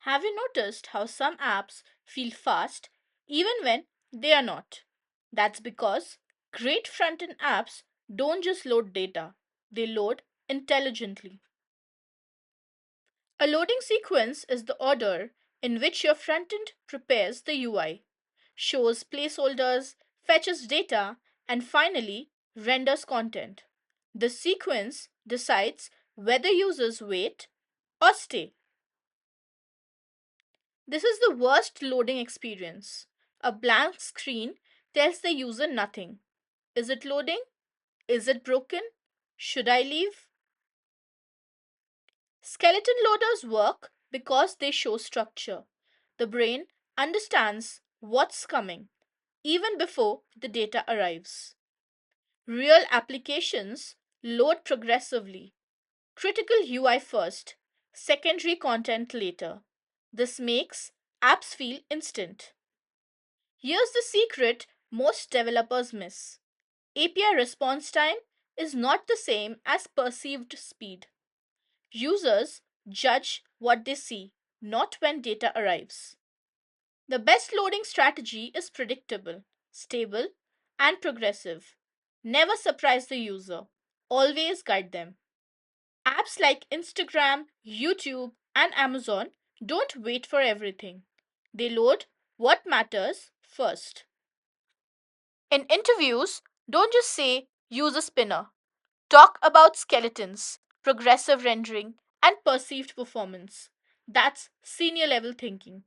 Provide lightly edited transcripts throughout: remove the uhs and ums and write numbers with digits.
Have you noticed how some apps feel fast even when they are not? That's because great front-end apps don't just load data, they load intelligently. A loading sequence is the order in which your front-end prepares the UI, shows placeholders, fetches data, and finally renders content. The sequence decides whether users wait or stay. This is the worst loading experience. A blank screen tells the user nothing. Is it loading? Is it broken? Should I leave? Skeleton loaders work because they show structure. The brain understands what's coming even before the data arrives. Real applications load progressively. Critical UI first, secondary content later. This makes apps feel instant. Here's the secret most developers miss: API response time is not the same as perceived speed. Users judge what they see, not when data arrives. The best loading strategy is predictable, stable, and progressive. Never surprise the user, always guide them. Apps like Instagram, YouTube, and Amazon don't wait for everything. They load what matters first. In interviews, don't just say use a spinner. Talk about skeletons, progressive rendering, and perceived performance. That's senior level thinking.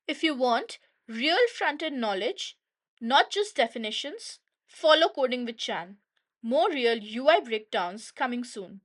If you want real front end knowledge, not just definitions, follow Coding with Chan. More real UI breakdowns coming soon.